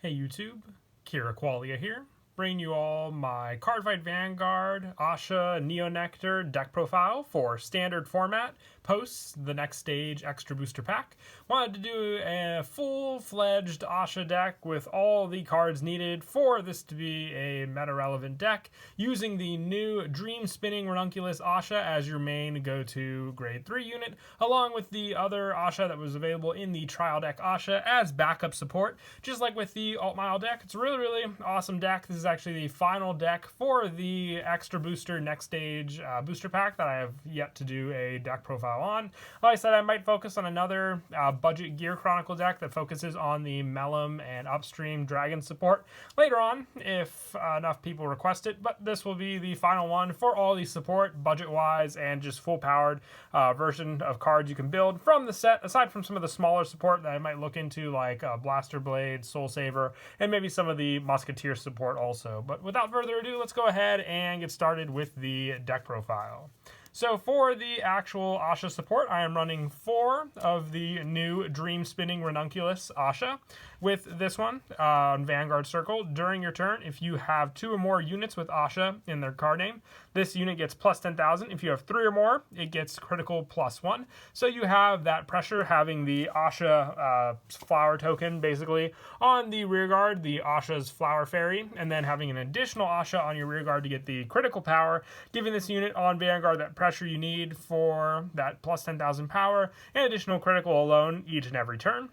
Hey YouTube, Kira Qualia here, bringing you all my Cardfight Vanguard, Ahsha, Nectar deck profile for standard format, posts the next stage extra booster pack. Wanted to do a full-fledged Ahsha deck with all the cards needed for this to be a meta-relevant deck, using the new Dream Spinning Ranunculus Ahsha as your main go-to grade 3 unit, along with the other Ahsha that was available in the trial deck Ahsha as backup support, just like with the Alt-Mile deck. It's a really awesome deck. This is actually the final deck for the extra booster next stage booster pack that I have yet to do a deck profile on. Like I said, I might focus on another budget Gear Chronicle deck that focuses on the Melum and upstream Dragon support later on if enough people request it, but this will be the final one for all the support budget wise and just full powered version of cards you can build from the set, aside from some of the smaller support that I might look into, like Blaster Blade, Soul Saver, and maybe some of the Musketeer support also. But without further ado, let's go ahead and get started with the deck profile. So for the actual Ahsha support, I am running 4 of the new Dream Spinning Ranunculus Ahsha. With this one on Vanguard Circle, during your turn, if you have 2 or more units with Ahsha in their card name, this unit gets plus 10,000. If you have 3 or more, it gets critical plus 1. So you have that pressure having the Ahsha flower token basically on the rear guard, the Ahsha's Flower Fairy, and then having an additional Ahsha on your rear guard to get the critical power, giving this unit on Vanguard that pressure you need for that plus 10,000 power and additional critical alone each and every turn.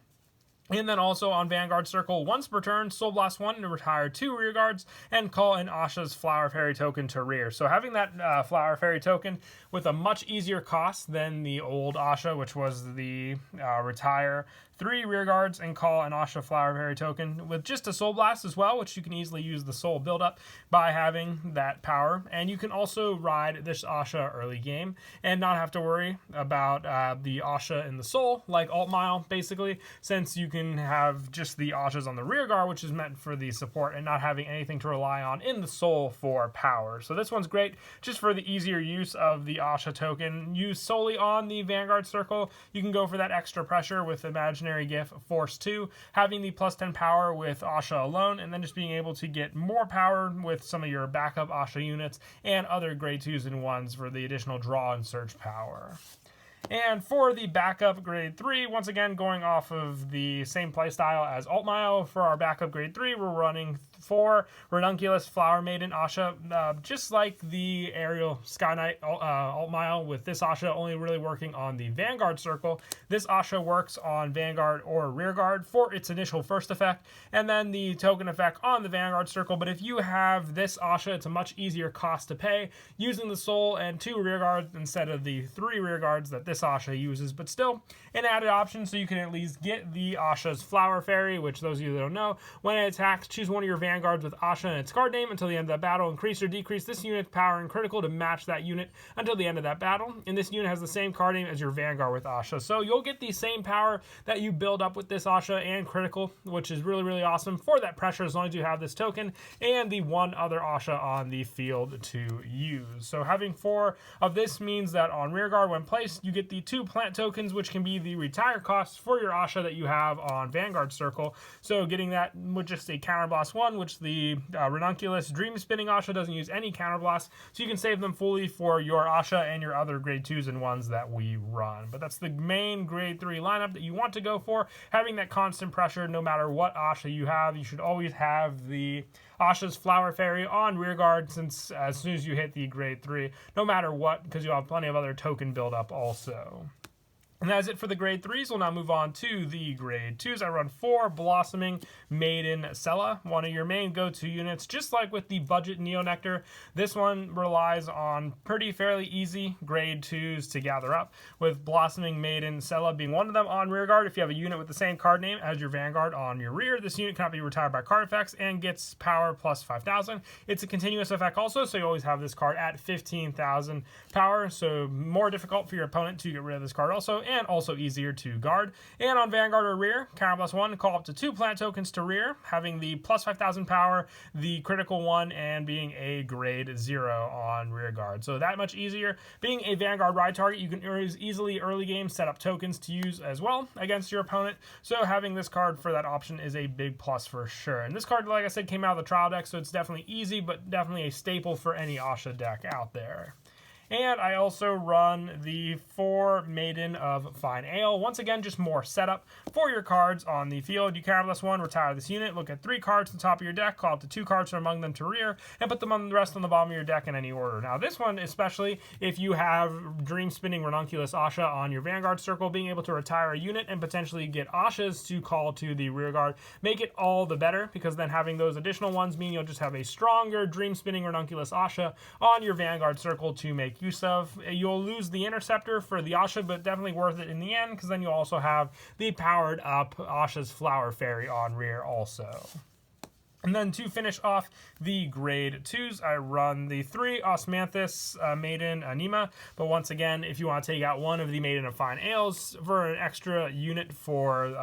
And then also on Vanguard Circle, once per turn, Soul Blast 1 to retire 2 rear guards and call an Ahsha's Flower Fairy token to rear. So having that Flower Fairy token with a much easier cost than the old Ahsha, which was the retire 3 rear guards and call an Ahsha Flower Fairy token with just a Soul Blast as well, which you can easily use the Soul buildup by having that power. And you can also ride this Ahsha early game and not have to worry about the Ahsha in the Soul, like Alt-Mile basically, since you can have just the Ahshas on the rear guard, which is meant for the support, and not having anything to rely on in the Soul for power. So this one's great just for the easier use of the Ahsha token. Used solely on the Vanguard Circle, you can go for that extra pressure with Imaginary GIF Force 2, having the plus 10 power with Ahsha alone, and then just being able to get more power with some of your backup Ahsha units and other grade 2s and 1s for the additional draw and search power. And for the backup grade 3, once again going off of the same playstyle as Alt-Mile, for our backup grade 3, we're running 4 Ranunculus Flower Maiden Ahsha, just like the Aerial Sky Knight Alt-Mile, with this Ahsha only really working on the Vanguard Circle. This Ahsha works on Vanguard or Rear Guard for its initial first effect, and then the token effect on the Vanguard Circle. But if you have this Ahsha, it's a much easier cost to pay, using the Soul and 2 Rear Guards instead of the 3 Rear Guards that this Ahsha uses, but still an added option so you can at least get the Ahsha's Flower Fairy, which those of you that don't know, when it attacks, choose one of your Vanguards with Ahsha in its card name until the end of that battle. Increase or decrease this unit's power and critical to match that unit until the end of that battle. And this unit has the same card name as your Vanguard with Ahsha. So you'll get the same power that you build up with this Ahsha and critical, which is really awesome for that pressure as long as you have this token and the one other Ahsha on the field to use. So having 4 of this means that on rear guard when placed, you get the 2 plant tokens, which can be the retire costs for your Ahsha that you have on Vanguard Circle. So getting that with just a Counterblast 1, which the Ranunculus Dream Spinning Ahsha doesn't use any Counterblast, so you can save them fully for your Ahsha and your other grade 2s and 1s that we run. But that's the main grade 3 lineup that you want to go for, having that constant pressure no matter what Ahsha you have. You should always have the Ahsha's Flower Fairy on rear guard, since as soon as you hit the grade 3, no matter what, because you'll have plenty of other token buildup also. And that's it for the grade 3s. We'll now move on to the grade 2s. I run 4 Blossoming Maiden Sella, one of your main go-to units. Just like with the budget Nectar, this one relies on fairly easy grade 2s to gather up, with Blossoming Maiden Sella being one of them on rear guard. If you have a unit with the same card name as your Vanguard on your rear, this unit cannot be retired by card effects and gets power plus 5,000. It's a continuous effect also, so you always have this card at 15,000 power, so more difficult for your opponent to get rid of this card also. and also easier to guard. And on Vanguard or Rear, +1, call up to 2 plant tokens to rear, having the plus 5,000 power, the critical one, and being a grade 0 on rear guard. So that much easier. Being a Vanguard ride target, you can easily early game set up tokens to use as well against your opponent. So having this card for that option is a big plus for sure. And this card, like I said, came out of the trial deck, so it's definitely easy, but definitely a staple for any Ahsha deck out there. And I also run the 4 Maiden of Fine Ale. Once again, just more setup for your cards on the field. You +1, retire this unit, look at 3 cards on the top of your deck, call up to 2 cards from among them to rear, and put them on the rest on the bottom of your deck in any order. Now this one, especially if you have Dream Spinning Ranunculus Ahsha on your Vanguard circle, being able to retire a unit and potentially get Ahshas to call to the rear guard, make it all the better, because then having those additional ones mean you'll just have a stronger Dream Spinning Ranunculus Ahsha on your Vanguard circle to make use of. You'll lose the Interceptor for the Ahsha, but definitely worth it in the end, because then you'll also have the powered up Ahsha's Flower Fairy on rear also. And then to finish off the grade 2s, I run the 3 Osmanthus Maiden Anima. But once again, if you want to take out one of the Maiden of Fine Ales for an extra unit for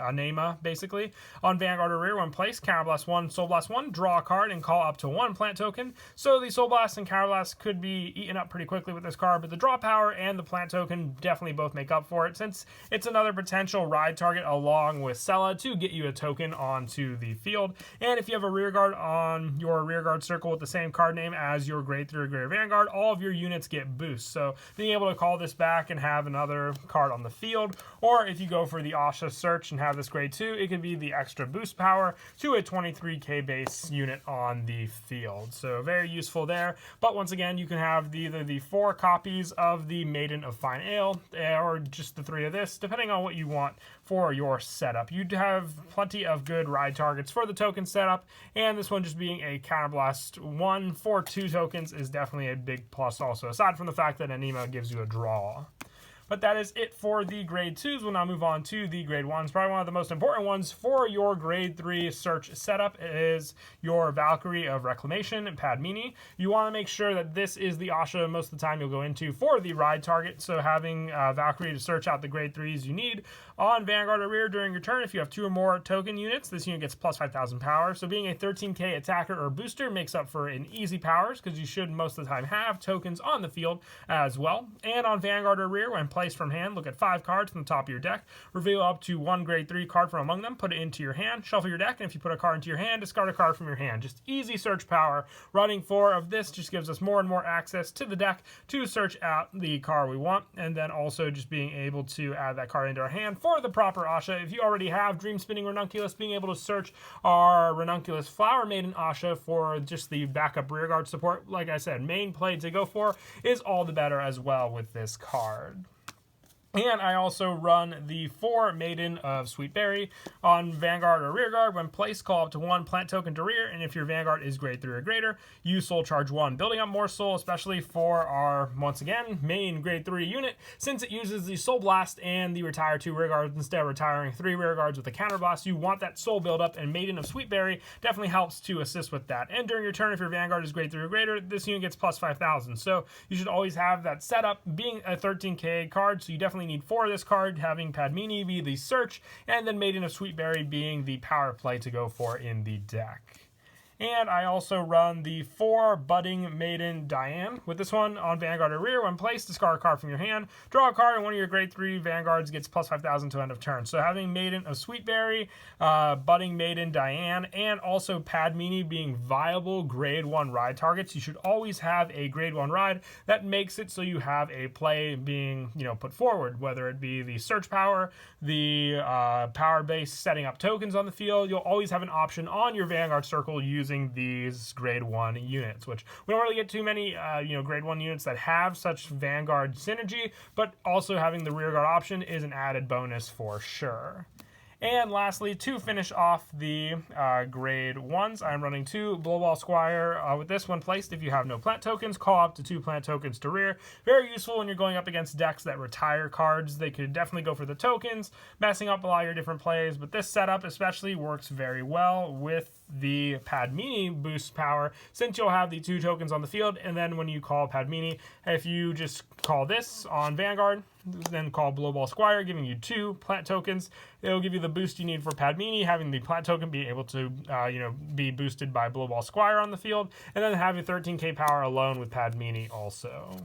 Anima, basically, on Vanguard or Rear, when placed, +1, Soul Blast 1, draw a card and call up to 1 plant token. So the Soul Blast and Counter Blast could be eaten up pretty quickly with this card, but the draw power and the plant token definitely both make up for it, since it's another potential ride target along with Sella to get you a token onto the field. And if you have a rear guard on your rear guard circle with the same card name as your grade 3 or greater Vanguard, all of your units get boosts. So being able to call this back and have another card on the field, or if you go for the Ahsha search and have this grade 2, it could be the extra boost power to a 23k base unit on the field. So very useful there. But once again, you can have either the 4 copies of the Maiden of Fine Ale or just the 3 of this, depending on what you want for your setup. You'd have plenty of good ride targets for the token setup, and this one just being a Counterblast 1 for 2 tokens is definitely a big plus also, aside from the fact that Anima gives you a draw. But that is it for the grade 2s. We'll now move on to the grade 1s. Probably one of the most important ones for your grade 3 search setup is your Valkyrie of Reclamation and Padmini. You want to make sure that this is the Ahsha most of the time you'll go into for the ride target. So having Valkyrie to search out the grade 3s you need on Vanguard or Rear during your turn. If you have 2 or more token units, this unit gets plus 5,000 power. So being a 13k attacker or booster makes up for an easy powers, because you should most of the time have tokens on the field as well. And on Vanguard or Rear, when placed from hand, look at 5 cards from the top of your deck, reveal up to 1 grade 3 card from among them, put it into your hand, shuffle your deck, and if you put a card into your hand, discard a card from your hand. Just easy search power. Running 4 of this just gives us more and more access to the deck to search out the card we want, and then also just being able to add that card into our hand for the proper Ahsha. If you already have Dream Spinning Ranunculus, being able to search our Ranunculus Flower Maiden Ahsha for just the backup rear guard support, like I said, main play to go for is all the better as well with this card. And I also run the 4 Maiden of Sweet Berry on Vanguard or Rear Guard. When placed, call up to 1 plant token to rear, and if your Vanguard is grade 3 or greater, use Soul Charge 1. Building up more soul, especially for our, once again, main grade 3 unit, since it uses the Soul Blast and the retire 2 rear guards instead of retiring 3 rear guards with a counter blast. You want that soul buildup, and Maiden of Sweet Berry definitely helps to assist with that. And during your turn, if your Vanguard is grade 3 or greater, this unit gets plus 5,000. So you should always have that setup. Being a 13k card, so you definitely need 4 of this card, having Padmini be the search, and then Maiden of Sweetberry being the power play to go for in the deck. And I also run the 4 Budding Maiden Diane. With this one on Vanguard or Rear, when placed, discard a card from your hand, draw a card, and one of your grade 3 Vanguards gets plus 5,000 to end of turn. So having Maiden of Sweetberry, Budding Maiden Diane, and also Padmini being viable grade 1 ride targets, you should always have a grade 1 ride that makes it so you have a play being, put forward, whether it be the search power, the power base setting up tokens on the field. You'll always have an option on your Vanguard circle using these grade 1 units, which we don't really get too many grade 1 units that have such Vanguard synergy, but also having the rear guard option is an added bonus for sure. And lastly, to finish off the grade 1s, I'm running 2 Blowball Squire. With this one placed, if you have no plant tokens, call up to 2 plant tokens to rear. Very useful when you're going up against decks that retire cards. They could definitely go for the tokens, messing up a lot of your different plays, but this setup especially works very well with the Padmini boost power, since you'll have the 2 tokens on the field, and then when you call Padmini, if you just call this on Vanguard, then call Blowball Squire, giving you 2 plant tokens, it'll give you the boost you need for Padmini, having the plant token be able to, be boosted by Blowball Squire on the field, and then having 13k power alone with Padmini also.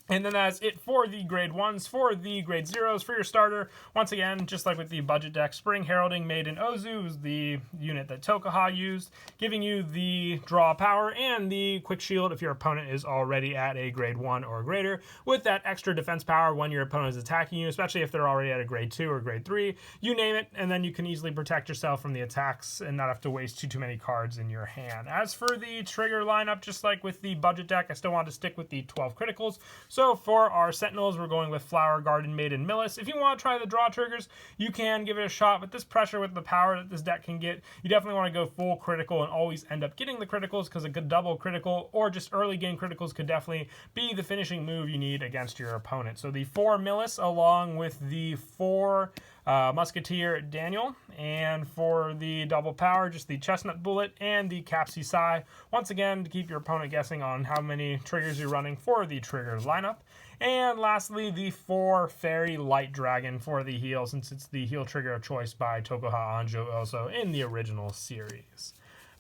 And then that's it for the grade 1s. For the grade 0s, for your starter, once again, just like with the budget deck, Spring Heralding Maiden Ozu is the unit that Tokuha used, giving you the draw power and the quick shield if your opponent is already at a grade 1 or greater, with that extra defense power when your opponent is attacking you, especially if they're already at a grade 2 or grade 3. You name it, and then you can easily protect yourself from the attacks and not have to waste too many cards in your hand. As for the trigger lineup, just like with the budget deck, I still want to stick with the 12 criticals. So for our Sentinels, we're going with Flower Garden Maiden Millis. If you want to try the draw triggers, you can give it a shot. With this pressure, with the power that this deck can get, you definitely want to go full critical and always end up getting the criticals, because a good double critical or just early game criticals could definitely be the finishing move you need against your opponent. So the 4 Millis along with the 4 Musketeer Daniel, and for the double power, just the Chestnut Bullet and the Capsy Sai, once again to keep your opponent guessing on how many triggers you're running for the trigger lineup. And lastly, the 4 Fairy Light Dragon for the heal, since it's the heal trigger of choice by Tokuha Anjo also in the original series.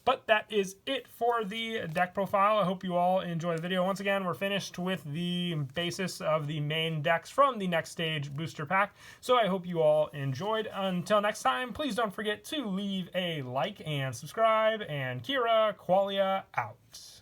But that is it for the deck profile. I hope you all enjoy the video. Once again, we're finished with the basis of the main decks from the next stage booster pack. So I hope you all enjoyed. Until next time, please don't forget to leave a like and subscribe. And Kira Qualia out.